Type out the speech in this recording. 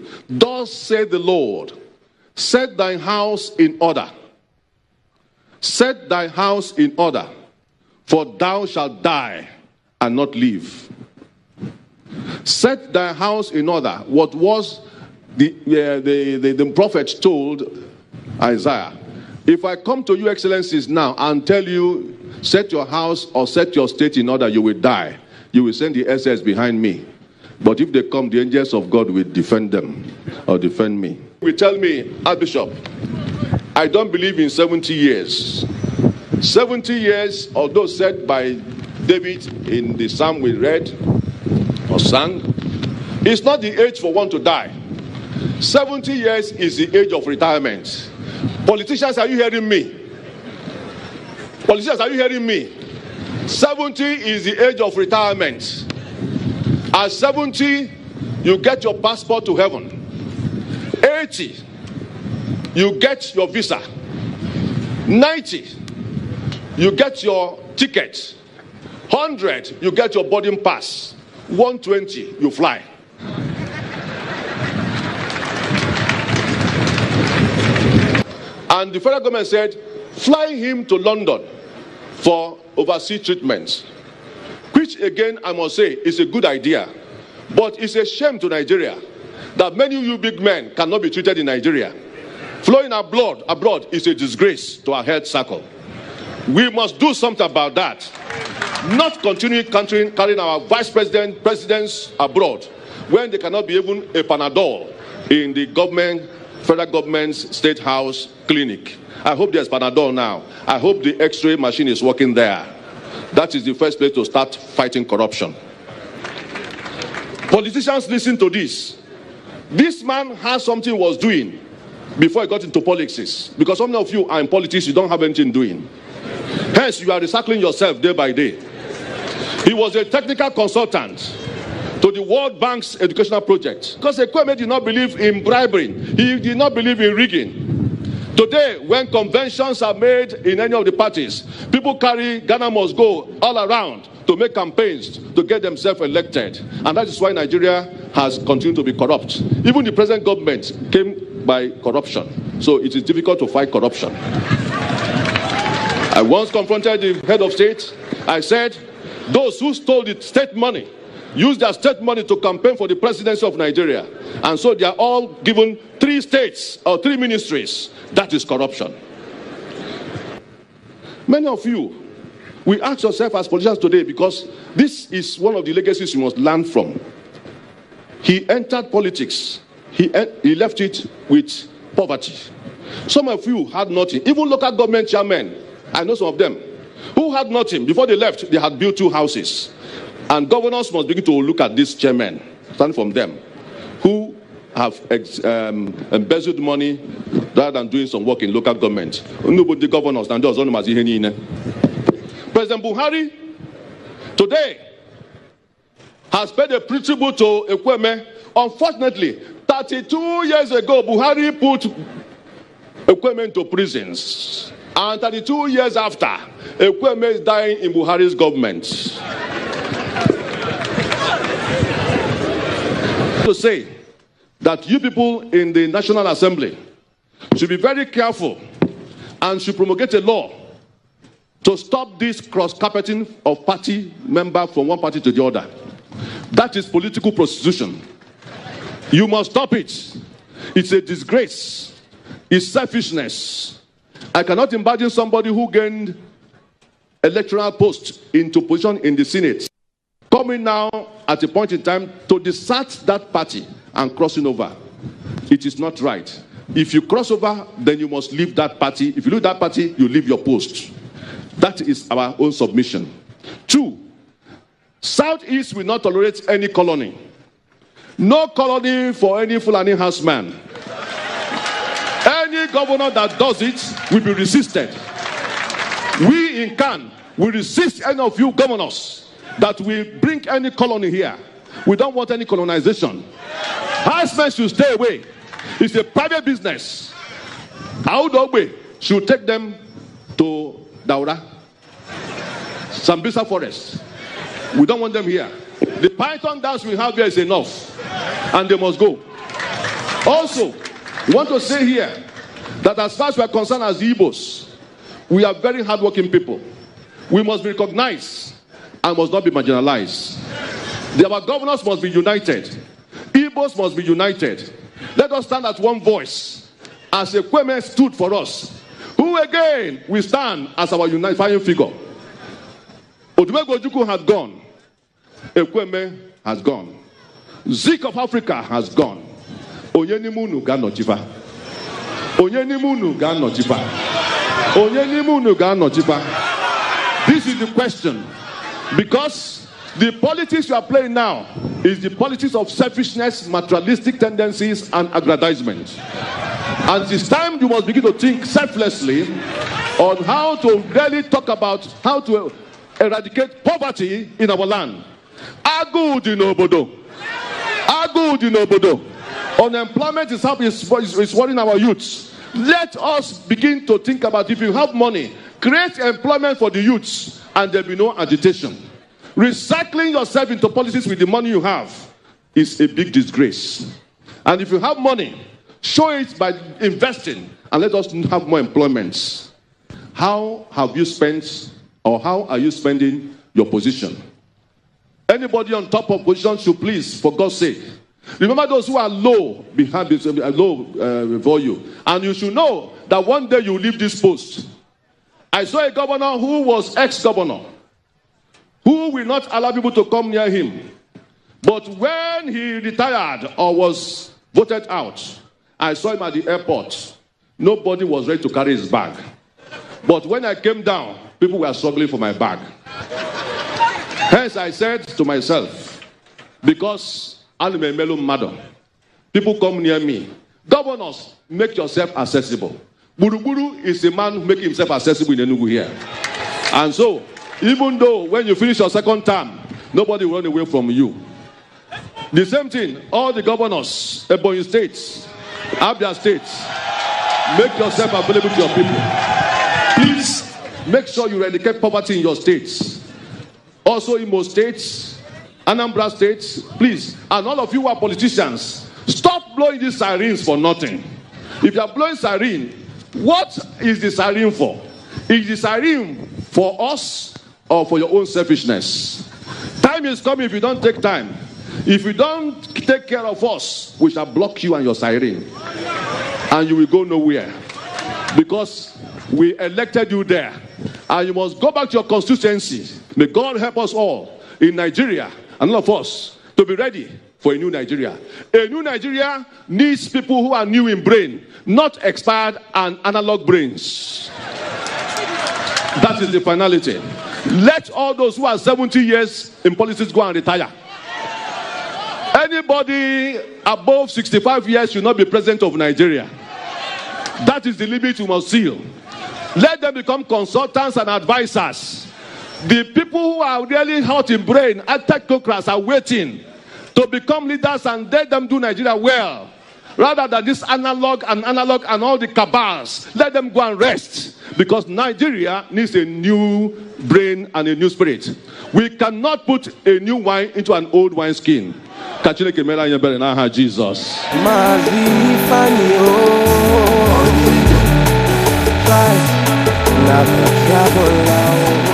you, thus saith the Lord, set thy house in order. Set thy house in order, for thou shalt die and not live. Set thy house in order. What was the prophet told Isaiah? If I come to you, excellencies, now and tell you, set your house or set your state in order, you will die. You will send the SS behind me. But if they come, the angels of God will defend them or defend me. You will tell me, Archbishop, I don't believe in 70 years. 70 years, although said by David in the psalm we read or sang, it's not the age for one to die. 70 years is the age of retirement. Politicians, are you hearing me? Politicians, are you hearing me? 70 is the age of retirement. At 70, you get your passport to heaven. 80, you get your visa. 90, you get your ticket. 100, you get your boarding pass. 120, you fly. And the federal government said, fly him to London for overseas treatment. Which again, I must say, is a good idea. But it's a shame to Nigeria that many of you big men cannot be treated in Nigeria. Flowing abroad is a disgrace to our health circle. We must do something about that. Not continue carrying our presidents abroad when they cannot be even a Panadol in the federal government's state house clinic. I hope there's Panadol now. I hope the X-ray machine is working there. That is the first place to start fighting corruption. Politicians, listen to this. This man has something he was doing before he got into politics. Because some of you are in politics, you don't have anything doing. Hence, you are recycling yourself day by day. He was a technical consultant to the World Bank's educational project. Because Ekweme did not believe in bribery. He did not believe in rigging. Today, when conventions are made in any of the parties, people carry Ghana must go all around to make campaigns to get themselves elected. And that is why Nigeria has continued to be corrupt. Even the present government came by corruption. So it is difficult to fight corruption. I once confronted the head of state. I said, those who stole the state money use their state money to campaign for the presidency of Nigeria. And so they are all given 3 states or 3 ministries. That is corruption. Many of you, we ask yourself as politicians today, because this is one of the legacies you must learn from. He entered politics. He left it with poverty. Some of you had nothing. Even local government chairmen, I know some of them, who had nothing. Before they left, they had built 2 houses. And governors must begin to look at these chairmen, stand from them, who have embezzled money rather than doing some work in local government. Nobody governors and those on President Buhari today has paid a tribute to Ekweme. Unfortunately, 32 years ago, Buhari put Ekweme into prisons. And 32 years after, Ekweme is dying in Buhari's government. To say that you people in the National Assembly should be very careful and should promulgate a law to stop this cross-carpeting of party members from one party to the other. That is political prostitution. You must stop it. It's a disgrace. It's selfishness. I cannot imagine somebody who gained electoral post into position in the Senate coming now at a point in time to desert that party and crossing over. It is not right. If you cross over, then you must leave that party. If you leave that party, you leave your post. That is our own submission. 2, Southeast will not tolerate any colony. No colony for any Fulani houseman. Any governor that does it will be resisted. We in CAN will resist any of you governors that will bring any colony here. We don't want any colonization. Housemen should stay away. It's a private business. Audogbe should take them to Daura, Sambisa Forest. We don't want them here. The python dance we have here is enough, and they must go. Also, we want to say here that as far as we are concerned as Igbos, we are very hardworking people. We must be recognized and must not be marginalized. Our governors must be united. Igbos must be united. Let us stand as one voice, as Ekweme stood for us, who again we stand as our unifying figure. Odumegwu Ojukwu has gone. Ekweme has gone. Zik of Africa has gone. Onyenimunu ga nochifa. Onyenimunu ga nochifa. Onyenimunu ga nochifa. This is the question. Because the politics you are playing now is the politics of selfishness, materialistic tendencies, and aggrandizement. And it's time you must begin to think selflessly on how to really talk about how to eradicate poverty in our land. Agud in Obodo. Agud in Obodo. Unemployment is worrying our youths. Let us begin to think about, if you have money, create employment for the youths and there will be no agitation. Recycling yourself into policies with the money you have is a big disgrace. And if you have money, show it by investing and let us have more employments. How have you spent, or how are you spending your position? Anybody on top of position should please, for God's sake, remember those who are low behind, before you. And you should know that one day you will leave this post. I saw a governor who was ex-governor, who will not allow people to come near him. But when he retired or was voted out, I saw him at the airport. Nobody was ready to carry his bag. But when I came down, people were struggling for my bag. Hence I said to myself, because I'm a melon madam, people come near me. Governors, make yourself accessible. Buruburu is a man who makes himself accessible in Enugu here. And so, even though when you finish your second term, nobody will run away from you. The same thing, all the governors, Ebonyi State, Abia State, make yourself available to your people. Please, make sure you eradicate poverty in your states. Also Imo State, Anambra State, please. And all of you who are politicians, stop blowing these sirens for nothing. If you are blowing siren, what is the siren for? Is the siren for us or for your own selfishness? Time is coming if you don't take time. If you don't take care of us, we shall block you and your siren. And you will go nowhere. Because we elected you there. And you must go back to your constituency. May God help us all in Nigeria, and all of us, to be ready for a new Nigeria. A new Nigeria needs people who are new in brain, not expired and analog brains. That is the finality. Let all those who are 70 years in politics go and retire. Anybody above 65 years should not be president of Nigeria. That is the limit we must seal. Let them become consultants and advisors. The people who are really hot in brain, technocrats, are waiting to become leaders and let them do Nigeria well. Rather than this analog and all the cabals, let them go and rest. Because Nigeria needs a new brain and a new spirit. We cannot put a new wine into an old wine skin. Jesus. Travel